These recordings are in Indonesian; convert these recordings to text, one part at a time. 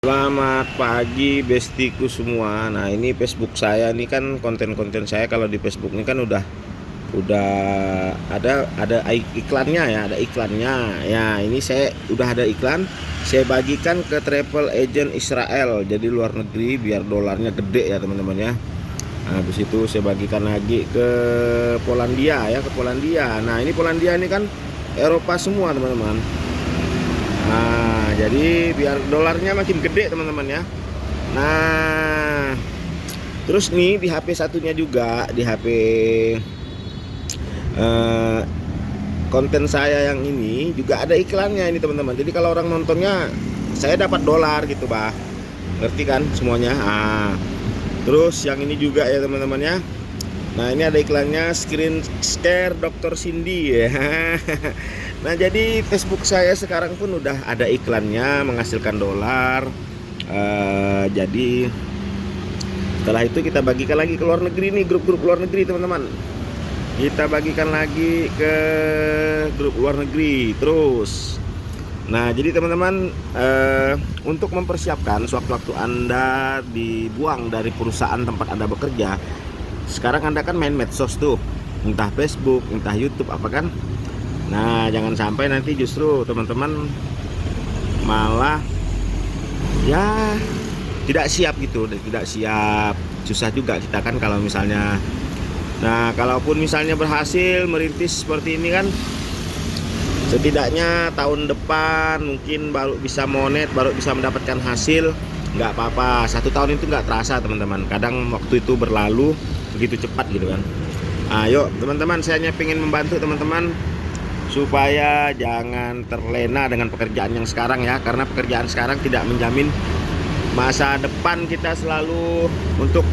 Selamat pagi bestiku semua. Nah, ini Facebook saya ini kan konten-konten saya kalau di Facebook ini kan udah ada iklannya ya, ada iklannya. Ya, ini saya udah ada iklan. Saya bagikan ke travel agent Israel, jadi luar negeri biar dolarnya gede ya, teman-teman ya. Nah, habis itu saya bagikan lagi ke Polandia ya, ke Polandia. Nah, ini Polandia ini kan Eropa semua, teman-teman. Nah, jadi biar dolarnya makin gede, teman-teman ya. Nah, terus nih di HP satunya juga, di HP konten saya yang ini juga ada iklannya ini, teman-teman. Jadi kalau orang nontonnya saya dapat dolar gitu, bah. Ngerti kan semuanya? Terus yang ini juga ya, teman-teman ya. Nah, ini ada iklannya screen scare Dr. Cindy ya. Nah, jadi Facebook saya sekarang pun udah ada iklannya menghasilkan dolar. Jadi setelah itu kita bagikan lagi ke luar negeri nih, grup-grup luar negeri, teman-teman. Kita bagikan lagi ke grup luar negeri terus. Nah, jadi teman-teman, untuk mempersiapkan sewaktu-waktu Anda dibuang dari perusahaan tempat Anda bekerja, sekarang Anda kan main medsos tuh, entah Facebook, entah YouTube apa kan. Nah, jangan sampai nanti justru teman-teman malah ya tidak siap gitu, tidak siap. Susah juga kita kan kalau misalnya. Nah, kalaupun misalnya berhasil merintis seperti ini kan, setidaknya tahun depan mungkin baru bisa monet, baru bisa mendapatkan hasil. Nggak apa-apa, 1 tahun itu nggak terasa, teman-teman. Kadang waktu itu berlalu begitu cepat gitu kan. Ayo teman-teman, saya hanya ingin membantu teman-teman supaya jangan terlena dengan pekerjaan yang sekarang ya, karena pekerjaan sekarang tidak menjamin masa depan kita selalu untuk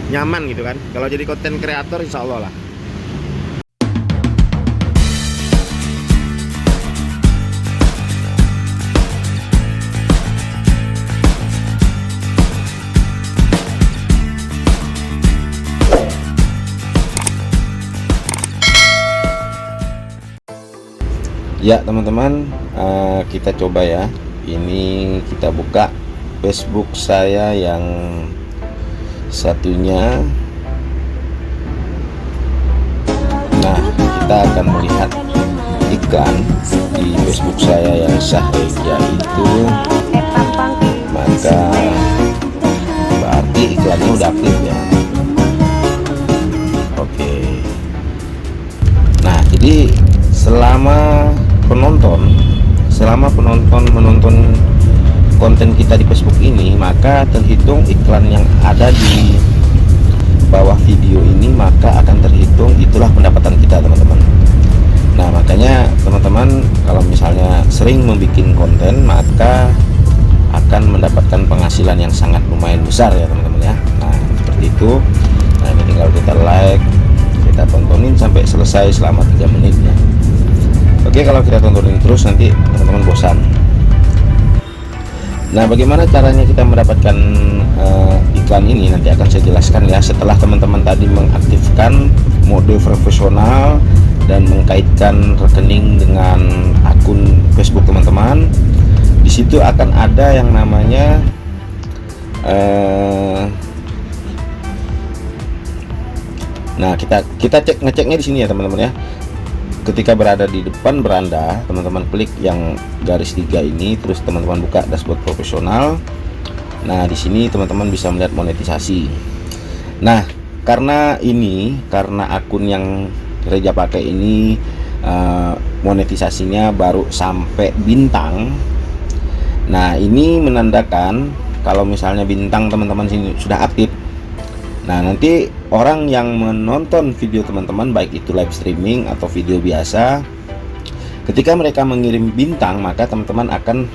nyaman gitu kan. Kalau jadi konten kreator insya Allah lah. Ya teman-teman, kita coba ya. Ini kita buka Facebook saya yang satunya. Nah, kita akan melihat iklan di Facebook saya yang sah, yaitu, maka berarti iklannya udah aktif ya. Oke. Nah, jadi selama penonton menonton konten kita di Facebook ini, maka terhitung iklan yang ada di bawah video ini, maka akan terhitung itulah pendapatan kita, teman-teman. Nah, makanya teman-teman kalau misalnya sering membuat konten, maka akan mendapatkan penghasilan yang sangat lumayan besar ya, teman-teman ya. Nah, seperti itu. Nah, ini tinggal kita like, kita tontonin sampai selesai selama 3 menit ya. Oke, kalau kita tontonin terus nanti teman-teman bosan. Nah, bagaimana caranya kita mendapatkan iklan ini nanti akan saya jelaskan ya, setelah teman-teman tadi mengaktifkan mode profesional dan mengkaitkan rekening dengan akun Facebook teman-teman. Di situ akan ada yang namanya nah, kita ngeceknya di sini ya, teman-teman ya. Ketika berada di depan beranda, teman-teman klik yang garis 3 ini, terus teman-teman buka dashboard profesional. Nah, di sini teman-teman bisa melihat monetisasi. Nah, karena akun yang Reja pakai ini monetisasinya baru sampai bintang. Nah, ini menandakan kalau misalnya bintang teman-teman sini sudah aktif. Nah, nanti orang yang menonton video teman-teman, baik itu live streaming atau video biasa, ketika mereka mengirim bintang, maka teman-teman akan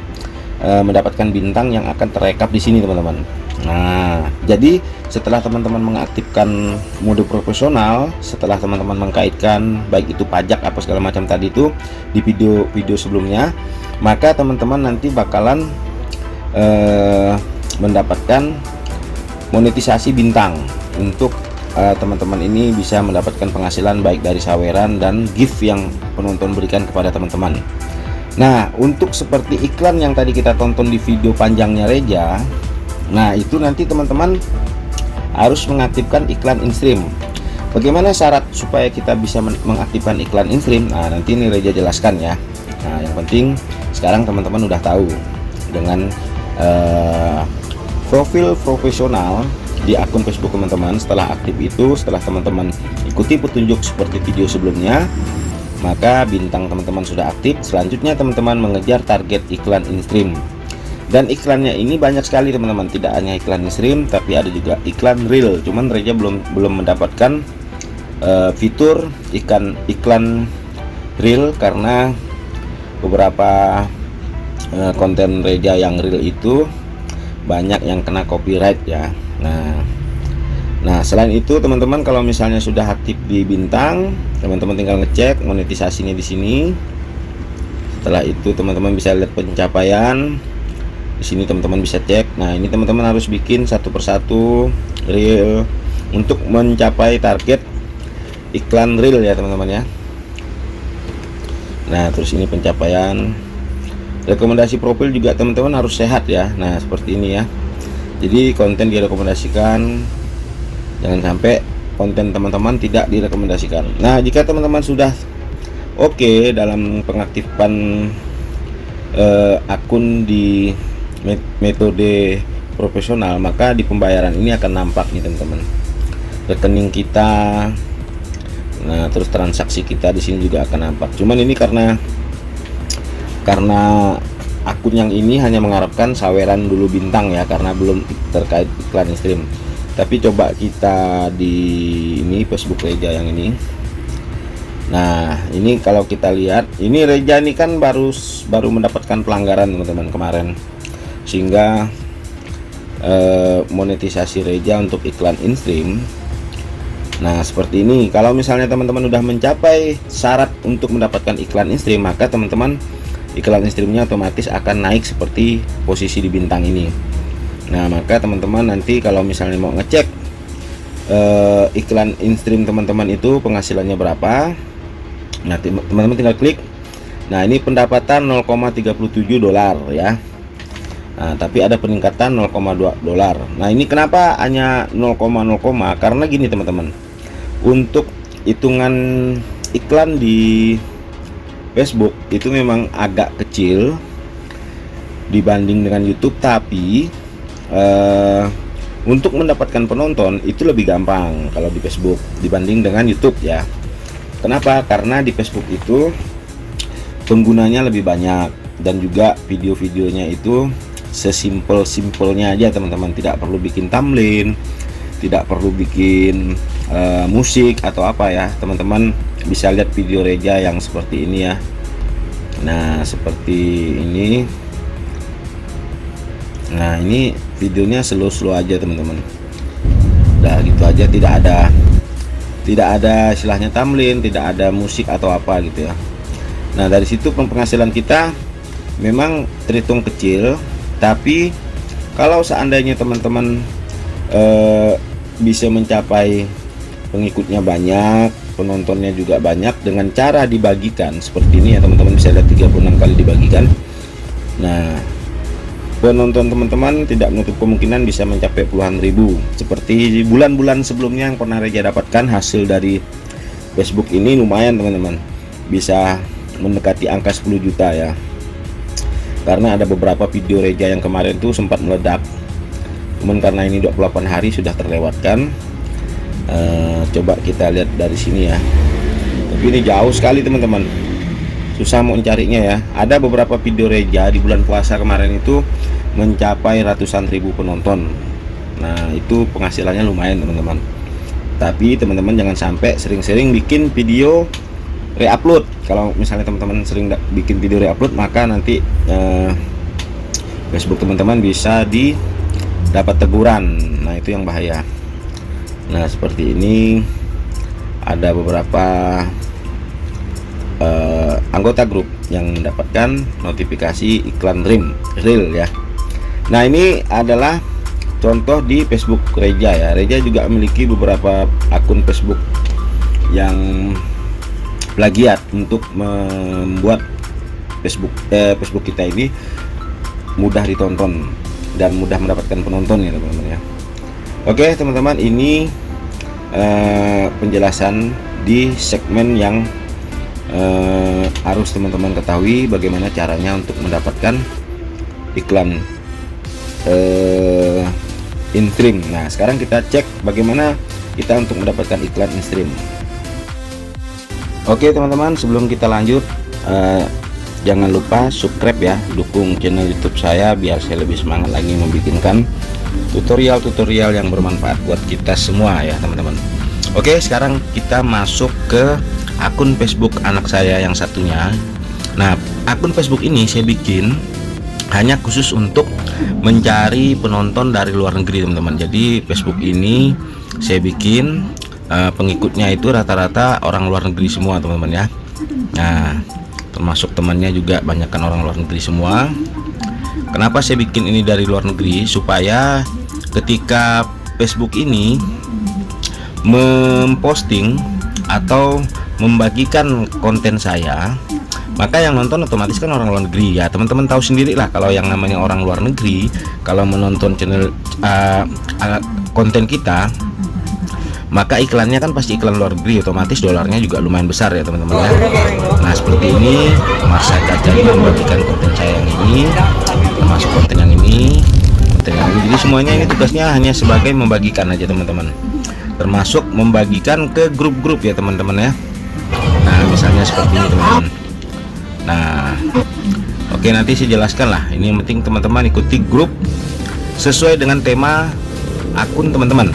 mendapatkan bintang yang akan terekap di sini, teman-teman. Nah, jadi setelah teman-teman mengaktifkan mode profesional, setelah teman-teman mengkaitkan baik itu pajak apa segala macam tadi itu di video sebelumnya, maka teman-teman nanti bakalan mendapatkan monetisasi bintang untuk teman-teman ini bisa mendapatkan penghasilan baik dari saweran dan gift yang penonton berikan kepada teman-teman. Nah, untuk seperti iklan yang tadi kita tonton di video panjangnya Reja, nah itu nanti teman-teman harus mengaktifkan iklan in-stream. Bagaimana syarat supaya kita bisa mengaktifkan iklan in-stream? Nah, nanti ini Reja jelaskan ya. Nah, yang penting sekarang teman-teman udah tahu dengan profil profesional di akun Facebook teman-teman. Setelah aktif itu, setelah teman-teman ikuti petunjuk seperti video sebelumnya, maka bintang teman-teman sudah aktif. Selanjutnya teman-teman mengejar target iklan in-stream. Dan iklannya ini banyak sekali teman-teman, tidak hanya iklan in-stream tapi ada juga iklan real. Cuman Reja belum mendapatkan fitur iklan real karena beberapa konten Reja yang real itu banyak yang kena copyright ya. Nah selain itu teman-teman, kalau misalnya sudah aktif di bintang, teman-teman tinggal ngecek monetisasinya di sini. Setelah itu teman-teman bisa lihat pencapaian di sini, teman-teman bisa cek. Nah ini teman-teman harus bikin satu persatu real untuk mencapai target iklan real ya teman-teman ya. Nah terus ini pencapaian. Rekomendasi profil juga teman-teman harus sehat ya. Nah seperti ini ya. Jadi konten direkomendasikan, jangan sampai konten teman-teman tidak direkomendasikan. Nah jika teman-teman sudah oke dalam pengaktifan akun di metode profesional, maka di pembayaran ini akan nampak nih teman-teman, rekening kita. Nah terus transaksi kita di sini juga akan nampak. Cuman ini karena akun yang ini hanya mengharapkan saweran dulu bintang ya, karena belum terkait iklan in-stream. Tapi coba kita di ini Facebook Reja yang ini. Nah ini kalau kita lihat, ini Reja ini kan baru mendapatkan pelanggaran teman-teman kemarin, sehingga monetisasi Reja untuk iklan in-stream. Nah seperti ini. Kalau misalnya teman-teman udah mencapai syarat untuk mendapatkan iklan in-stream, maka teman-teman iklan in-streamnya otomatis akan naik seperti posisi di bintang ini. Nah maka teman-teman nanti kalau misalnya mau ngecek iklan in-stream teman-teman itu penghasilannya berapa, nah teman-teman tinggal klik. Nah ini pendapatan 0,37 dolar ya. Nah tapi ada peningkatan 0,2 dolar. Nah ini kenapa hanya 0,0, karena gini teman-teman, untuk hitungan iklan di Facebook itu memang agak kecil dibanding dengan YouTube, tapi untuk mendapatkan penonton itu lebih gampang kalau di Facebook dibanding dengan YouTube ya. Kenapa? Karena di Facebook itu penggunanya lebih banyak, dan juga video-videonya itu sesimpel-simpelnya aja teman-teman, tidak perlu bikin thumbnail, tidak perlu bikin musik atau apa ya. Teman-teman bisa lihat video Reja yang seperti ini ya. Nah seperti ini. Nah ini videonya slow-slow aja teman-teman, udah gitu aja, tidak ada istilahnya thumbnail, tidak ada musik atau apa gitu ya. Nah dari situ penghasilan kita memang terhitung kecil, tapi kalau seandainya teman-teman bisa mencapai pengikutnya banyak, penontonnya juga banyak, dengan cara dibagikan seperti ini ya teman-teman, bisa lihat 36 kali dibagikan. Nah penonton teman-teman tidak menutup kemungkinan bisa mencapai puluhan ribu, seperti bulan-bulan sebelumnya yang pernah Reja dapatkan. Hasil dari Facebook ini lumayan teman-teman, bisa mendekati angka 10 juta ya, karena ada beberapa video Reja yang kemarin tuh sempat meledak. Cuman karena ini 28 hari sudah terlewatkan. Coba kita lihat dari sini ya, tapi ini jauh sekali teman-teman, susah mau mencarinya ya. Ada beberapa video Reja di bulan puasa kemarin itu mencapai ratusan ribu penonton. Nah itu penghasilannya lumayan teman-teman. Tapi teman-teman jangan sampai sering-sering bikin video reupload. Kalau misalnya teman-teman sering bikin video reupload, maka nanti Facebook teman-teman bisa dapat teguran. Nah itu yang bahaya. Nah seperti ini ada beberapa anggota grup yang mendapatkan notifikasi iklan real ya. Nah ini adalah contoh di Facebook Reja ya. Reja juga memiliki beberapa akun Facebook yang plagiat untuk membuat Facebook kita ini mudah ditonton dan mudah mendapatkan penonton ya teman-teman ya. Oke teman-teman, ini penjelasan di segmen yang harus teman-teman ketahui bagaimana caranya untuk mendapatkan iklan in-stream. Nah sekarang kita cek bagaimana kita untuk mendapatkan iklan in-stream. Oke teman-teman, sebelum kita lanjut, jangan lupa subscribe ya, dukung channel YouTube saya biar saya lebih semangat lagi membikinkan tutorial-tutorial yang bermanfaat buat kita semua ya teman-teman. Oke, sekarang kita masuk ke akun Facebook anak saya yang satunya. Nah, akun Facebook ini saya bikin hanya khusus untuk mencari penonton dari luar negeri teman-teman. Jadi Facebook ini saya bikin pengikutnya itu rata-rata orang luar negeri semua teman-teman ya. Nah, termasuk temannya juga banyakkan orang luar negeri semua. Kenapa saya bikin ini dari luar negeri? Supaya ketika Facebook ini memposting atau membagikan konten saya, maka yang nonton otomatis kan orang luar negeri ya. Teman-teman tahu sendiri lah kalau yang namanya orang luar negeri kalau menonton channel konten kita, maka iklannya kan pasti iklan luar negeri, otomatis dolarnya juga lumayan besar ya teman-teman ya. Nah seperti ini masa jadi membagikan konten saya yang ini, termasuk konten yang ini, jadi semuanya ini tugasnya hanya sebagai membagikan aja teman-teman, termasuk membagikan ke grup-grup ya teman-teman ya. Nah misalnya seperti ini teman-teman. Nah oke, nanti saya jelaskan lah, ini yang penting teman-teman ikuti grup sesuai dengan tema akun teman-teman.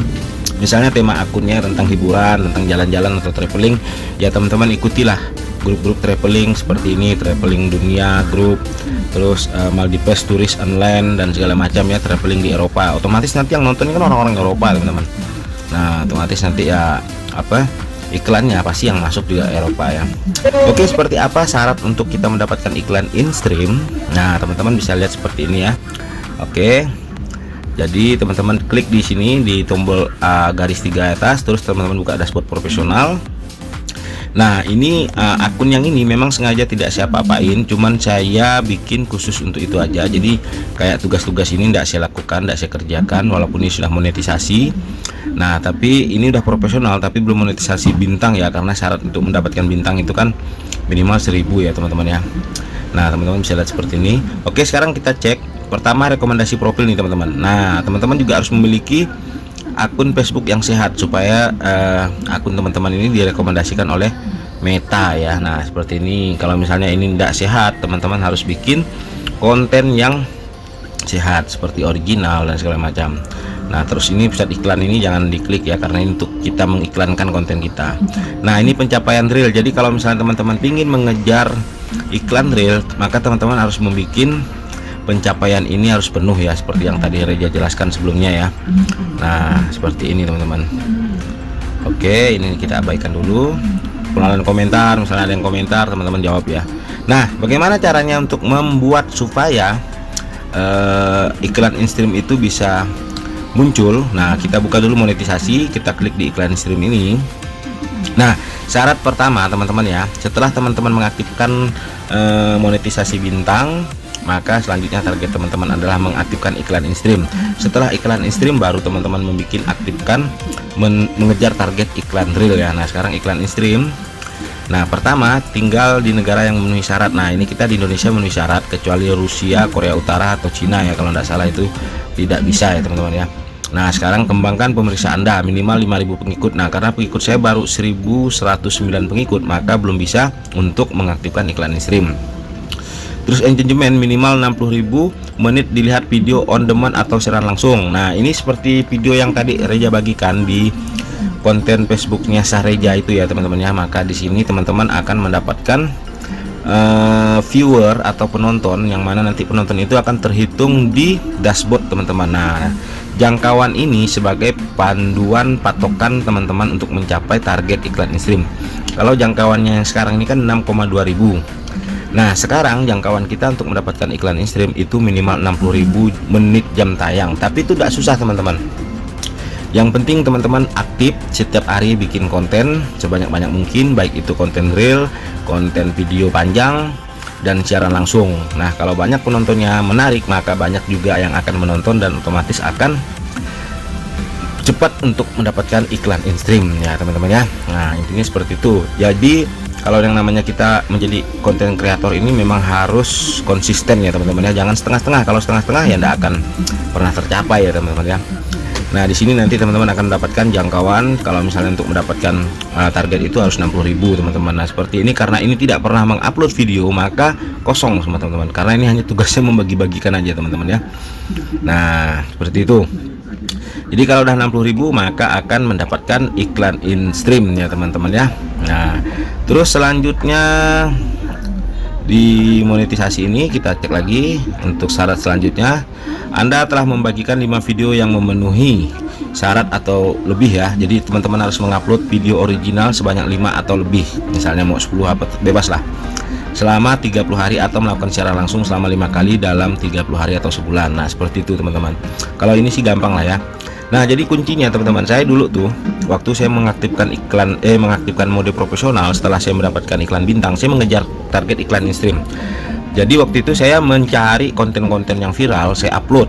Misalnya tema akunnya tentang hiburan, tentang jalan-jalan atau traveling, ya teman-teman ikutilah grup-grup traveling seperti ini, traveling dunia grup, terus Maldives turis online dan segala macam ya, traveling di Eropa. Otomatis nanti yang nonton kan orang-orang Eropa teman-teman. Nah otomatis nanti ya iklannya pasti yang masuk juga Eropa ya. Oke, seperti apa syarat untuk kita mendapatkan iklan in-stream? Nah teman-teman bisa lihat seperti ini ya. Oke, jadi teman-teman klik di sini di tombol garis 3 atas, terus teman-teman buka dashboard profesional. Nah ini akun yang ini memang sengaja tidak saya apa-apain, cuman saya bikin khusus untuk itu aja. Jadi kayak tugas-tugas ini tidak saya lakukan, tidak saya kerjakan walaupun ini sudah monetisasi. Nah tapi ini udah profesional tapi belum monetisasi bintang ya, karena syarat untuk mendapatkan bintang itu kan minimal 1000 ya teman-teman ya. Nah teman-teman bisa lihat seperti ini. Oke, sekarang kita cek pertama rekomendasi profil nih teman-teman. Nah teman-teman juga harus memiliki akun Facebook yang sehat supaya akun teman-teman ini direkomendasikan oleh Meta ya. Nah seperti ini. Kalau misalnya ini tidak sehat, teman-teman harus bikin konten yang sehat seperti original dan segala macam. Nah terus ini pusat iklan ini jangan diklik ya, karena ini untuk kita mengiklankan konten kita. Nah ini pencapaian real. Jadi kalau misalnya teman-teman ingin mengejar iklan real, maka teman-teman harus membuat pencapaian ini harus penuh ya, seperti yang tadi Reja jelaskan sebelumnya ya. Nah seperti ini teman-teman. Oke, ini kita abaikan dulu. Pengenalan komentar, misalnya ada yang komentar teman-teman jawab ya. Nah bagaimana caranya untuk membuat supaya iklan in-stream itu bisa muncul? Nah kita buka dulu monetisasi, kita klik di iklan in-stream ini. Nah syarat pertama teman-teman ya, setelah teman-teman mengaktifkan monetisasi bintang, maka selanjutnya target teman-teman adalah mengaktifkan iklan in-stream. Setelah iklan in-stream baru teman-teman aktifkan mengejar target iklan real ya. Nah sekarang iklan in-stream. Nah pertama tinggal di negara yang memenuhi syarat. Nah ini kita di Indonesia memenuhi syarat, kecuali Rusia, Korea Utara atau Cina ya, kalau tidak salah itu tidak bisa ya teman-teman ya. Nah sekarang kembangkan pemeriksa Anda minimal 5000 pengikut. Nah karena pengikut saya baru 1109 pengikut, maka belum bisa untuk mengaktifkan iklan in-stream. Terus engagement minimal 60.000 menit dilihat video on demand atau siaran langsung. Nah ini seperti video yang tadi Reja bagikan di konten Facebooknya Sahreja itu ya teman-teman ya. Maka di sini teman-teman akan mendapatkan viewer atau penonton, yang mana nanti penonton itu akan terhitung di dashboard teman-teman. Nah jangkauan ini sebagai panduan patokan teman-teman untuk mencapai target iklan in-stream. Kalau jangkauannya yang sekarang ini kan 6,2.000. Nah sekarang jangkauan kita untuk mendapatkan iklan in-stream itu minimal 60.000 menit jam tayang. Tapi itu tidak susah teman-teman. Yang penting teman-teman aktif setiap hari bikin konten sebanyak-banyak mungkin, baik itu konten real, konten video panjang, dan siaran langsung. Nah, kalau banyak penontonnya menarik, maka banyak juga yang akan menonton dan otomatis akan cepat untuk mendapatkan iklan in-stream ya teman-teman ya. Nah, intinya seperti itu. Jadi kalau yang namanya kita menjadi konten kreator ini memang harus konsisten ya teman-teman ya. Jangan setengah-setengah. Kalau setengah-setengah ya tidak akan pernah tercapai ya teman-teman ya. Nah, di sini nanti teman-teman akan mendapatkan jangkauan. Kalau misalnya untuk mendapatkan target itu harus 60.000 teman-teman. Nah, seperti ini karena ini tidak pernah mengupload video, maka kosong semua teman-teman. Karena ini hanya tugasnya membagi-bagikan aja teman-teman ya. Nah, seperti itu. Jadi kalau udah 60.000 maka akan mendapatkan iklan in stream ya teman-teman ya. Nah, terus selanjutnya di monetisasi ini kita cek lagi untuk syarat selanjutnya. Anda telah membagikan 5 video yang memenuhi syarat atau lebih ya. Jadi teman-teman harus mengupload video original sebanyak 5 atau lebih. Misalnya mau 10 apa bebas lah. Selama 30 hari atau melakukan secara langsung selama 5 kali dalam 30 hari atau sebulan. Nah, seperti itu teman-teman. Kalau ini sih gampang lah ya. Nah, jadi kuncinya teman-teman, saya dulu tuh waktu saya mengaktifkan mengaktifkan mode profesional setelah saya mendapatkan iklan bintang, saya mengejar target iklan in stream. Jadi waktu itu saya mencari konten-konten yang viral, saya upload.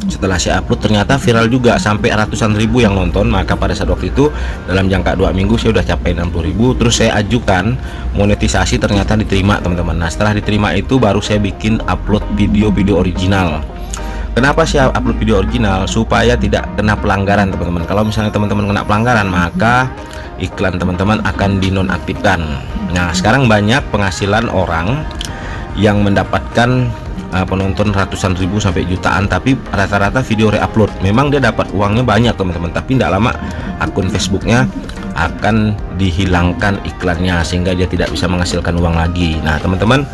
Setelah saya upload ternyata viral juga sampai ratusan ribu yang nonton. Maka pada saat waktu itu dalam jangka 2 minggu saya udah capai 60.000. Terus saya ajukan monetisasi, ternyata diterima teman-teman. Nah, setelah diterima itu baru saya bikin upload video-video original. Kenapa sih upload video original? Supaya tidak kena pelanggaran teman-teman. Kalau misalnya teman-teman kena pelanggaran, maka iklan teman-teman akan dinonaktifkan. Nah, sekarang banyak penghasilan orang yang mendapatkan penonton ratusan ribu sampai jutaan, tapi rata-rata video reupload. Memang dia dapat uangnya banyak teman-teman, tapi tidak lama akun Facebooknya akan dihilangkan iklannya sehingga dia tidak bisa menghasilkan uang lagi. Nah teman-teman,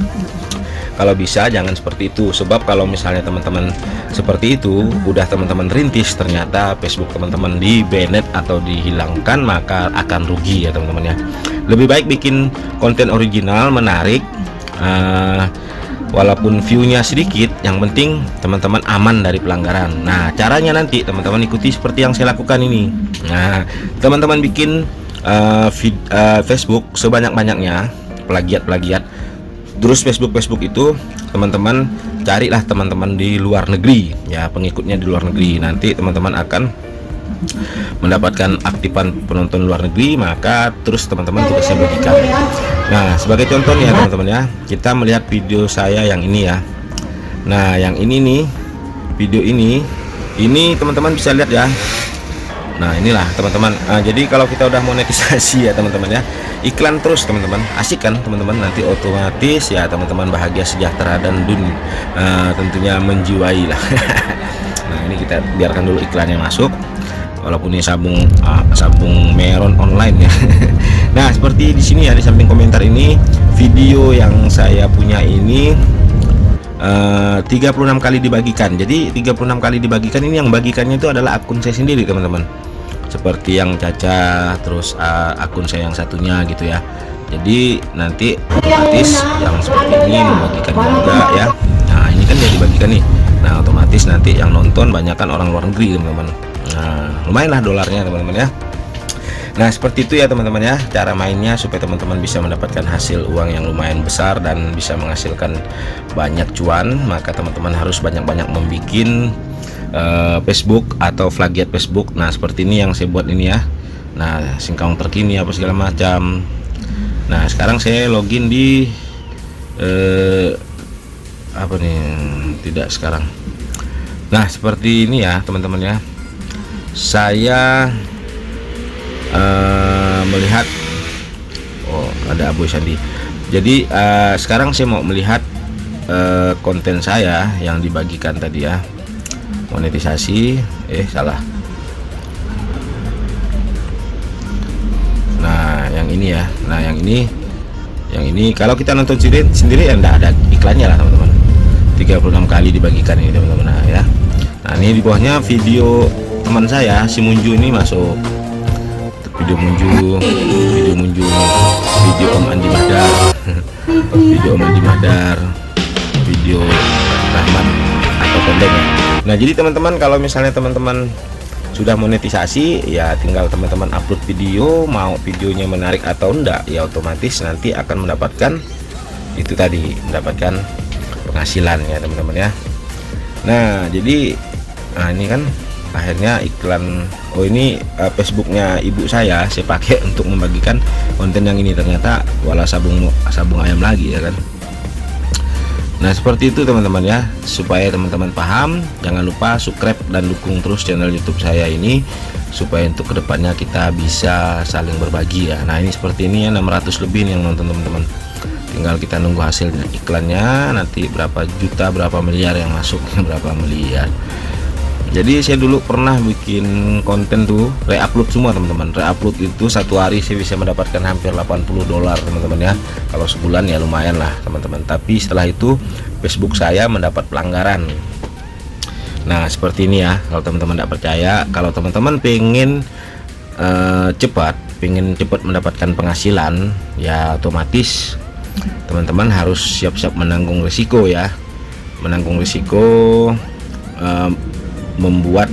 kalau bisa jangan seperti itu, sebab kalau misalnya teman-teman seperti itu udah teman-teman rintis, ternyata Facebook teman-teman di banned atau dihilangkan, maka akan rugi ya teman-teman ya. Lebih baik bikin konten original menarik, walaupun viewnya sedikit, yang penting teman-teman aman dari pelanggaran. Nah, caranya nanti teman-teman ikuti seperti yang saya lakukan ini. Nah, teman-teman bikin Facebook sebanyak-banyaknya, plagiat. Terus Facebook itu teman-teman carilah teman-teman di luar negeri ya, pengikutnya di luar negeri. Nanti teman-teman akan mendapatkan aktifan penonton luar negeri, maka terus teman-teman kita bisa bagikan. Nah, sebagai contoh ya teman-teman ya, kita melihat video saya yang ini ya. Nah, yang ini nih, video ini teman-teman bisa lihat ya. Nah, inilah teman-teman. Jadi kalau kita udah monetisasi ya teman-teman ya, iklan terus teman-teman, asik kan teman-teman, nanti otomatis ya teman-teman bahagia, sejahtera, dan tentunya menjiwai lah. Nah, ini kita biarkan dulu iklannya masuk, walaupun ini sabung Meron online ya. Nah, seperti di sini ya, di samping komentar ini, video yang saya punya ini 36 kali dibagikan. Jadi 36 kali dibagikan ini, yang bagikannya itu adalah akun saya sendiri teman-teman, seperti yang Caca, terus akun saya yang satunya gitu ya. Jadi nanti otomatis yang seperti ini membagikan juga ya. Nah, ini kan dia dibagikan nih. Nah, otomatis nanti yang nonton banyak kan orang luar negeri teman-teman. Nah, lumayan lah dolarnya teman-teman ya. Nah, seperti itu ya teman-teman ya, cara mainnya supaya teman-teman bisa mendapatkan hasil uang yang lumayan besar dan bisa menghasilkan banyak cuan. Maka teman-teman harus banyak-banyak membuat Facebook atau plagiat Facebook. Nah, seperti ini yang saya buat ini ya. Nah, singkong terkini apa segala macam. Nah, sekarang saya login di apa nih, tidak sekarang. Nah, seperti ini ya teman-teman ya. Saya melihat, oh ada Abu Sandi. Jadi sekarang saya mau melihat konten saya yang dibagikan tadi ya, monetisasi. Salah. Nah, yang ini ya. Nah, yang ini kalau kita nonton sendiri ya enggak ada iklannya lah teman-teman. 36 kali dibagikan ini teman-teman. Nah, ya. Nah, ini di bawahnya video teman saya si Munju ini masuk. Video Munju, video Om Andi Madar, video Om Andi Madar, video Rahmat atau pendek ya. Nah, jadi teman-teman kalau misalnya teman-teman sudah monetisasi ya, tinggal teman-teman upload video, mau videonya menarik atau enggak ya otomatis nanti akan mendapatkan itu tadi mendapatkan penghasilan ya teman-teman ya. Nah jadi ini kan akhirnya iklan, oh ini Facebooknya ibu saya pakai untuk membagikan konten yang ini, ternyata wala sabung ayam lagi ya kan. Nah seperti itu teman-teman ya, supaya teman-teman paham, jangan lupa subscribe dan dukung terus channel YouTube saya ini, supaya untuk kedepannya kita bisa saling berbagi ya. Nah ini seperti ini ya, 600 lebih nih yang nonton teman-teman, tinggal kita nunggu hasilnya iklannya nanti berapa juta, berapa miliar yang masuk berapa miliar. Jadi saya dulu pernah bikin konten tuh re-upload semua teman-teman. Re-upload itu satu hari saya bisa mendapatkan hampir $80 teman-teman ya. Kalau sebulan ya lumayan lah teman-teman. Tapi setelah itu Facebook saya mendapat pelanggaran. Nah seperti ini ya, kalau teman-teman tidak percaya, kalau teman-teman pengen cepat mendapatkan penghasilan ya, otomatis teman-teman harus siap-siap menanggung risiko ya. Menanggung risiko membuat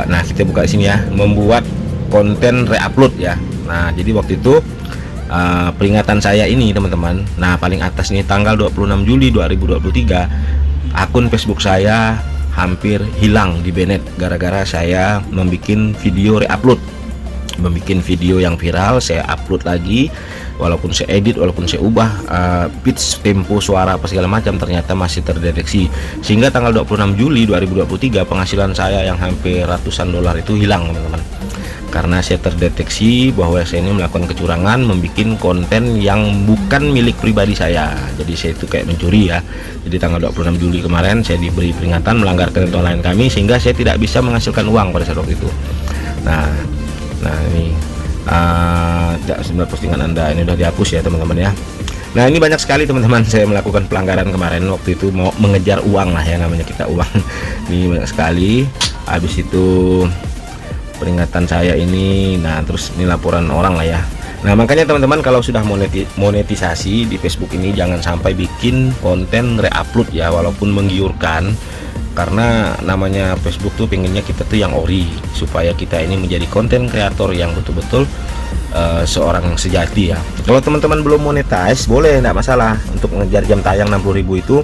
nah kita buka di sini ya, membuat konten re-upload ya. Nah jadi waktu itu peringatan saya ini teman-teman, nah paling atas nih tanggal 26 Juli 2023 akun Facebook saya hampir hilang di banned gara-gara saya membuat video re-upload, membuat video yang viral, saya upload lagi, walaupun saya edit, walaupun saya ubah pitch, tempo, suara apa segala macam, ternyata masih terdeteksi, sehingga tanggal 26 Juli 2023 penghasilan saya yang hampir ratusan dolar itu hilang teman-teman, karena saya terdeteksi bahwa saya ini melakukan kecurangan, membuat konten yang bukan milik pribadi saya. Jadi saya itu kayak mencuri ya. Jadi tanggal 26 Juli kemarin saya diberi peringatan melanggar ketentuan kami, sehingga saya tidak bisa menghasilkan uang pada saat waktu itu. Nah ini sebenarnya postingan Anda ini udah dihapus ya teman-teman ya. Nah ini banyak sekali teman-teman saya melakukan pelanggaran kemarin, waktu itu mau mengejar uang lah ya, namanya kita uang. Ini banyak sekali. Habis itu peringatan saya ini, nah terus ini laporan orang lah ya. Nah makanya teman-teman kalau sudah monetisasi di Facebook ini jangan sampai bikin konten re-upload ya, walaupun menggiurkan, karena namanya Facebook tuh pengennya kita tuh yang ori, supaya kita ini menjadi konten kreator yang betul-betul seorang yang sejati ya. Kalau teman-teman belum monetize boleh, enggak masalah, untuk mengejar jam tayang 60.000 itu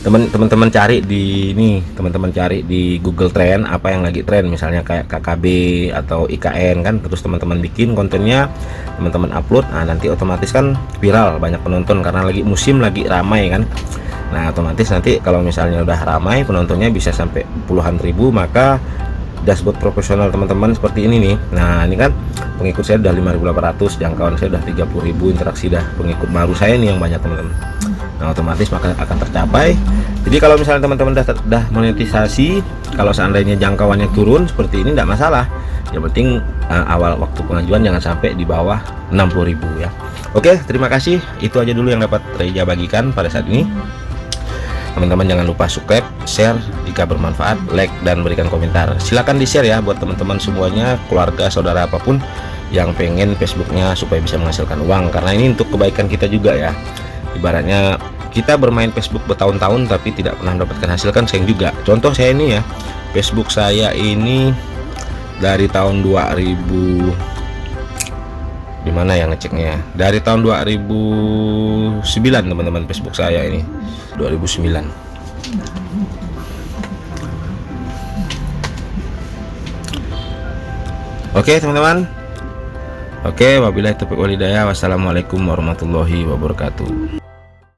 teman-teman cari di ini, teman-teman cari di Google Trend apa yang lagi tren, misalnya kayak KKB atau IKN kan, terus teman-teman bikin kontennya, teman-teman upload, nah nanti otomatis kan viral, banyak penonton karena lagi musim, lagi ramai kan. Nah otomatis nanti kalau misalnya udah ramai penontonnya bisa sampai puluhan ribu, maka dashboard profesional teman-teman seperti ini nih. Nah ini kan pengikut saya udah 5.800, jangkauan saya udah 30.000, interaksi dah pengikut baru saya nih yang banyak teman-teman. Nah otomatis maka akan tercapai. Jadi kalau misalnya teman-teman udah monetisasi, kalau seandainya jangkauannya turun seperti ini tidak masalah. Yang penting awal waktu pengajuan jangan sampai di bawah 60.000 ya. Oke, terima kasih. Itu aja dulu yang dapat Reja bagikan pada saat ini. Teman-teman jangan lupa subscribe, share jika bermanfaat, like dan berikan komentar. Silahkan di share ya buat teman-teman semuanya, keluarga, saudara apapun yang pengen Facebooknya supaya bisa menghasilkan uang, karena ini untuk kebaikan kita juga ya. Ibaratnya kita bermain Facebook bertahun-tahun tapi tidak pernah mendapatkan hasil kan sayang juga. Contoh saya ini ya, Facebook saya ini dari tahun 2000, dimana yang ngeceknya, dari tahun 2009 teman-teman, Facebook saya ini 2009. Oke teman-teman, oke, wabillahi taufiq wal hidayah, wassalamualaikum warahmatullahi wabarakatuh.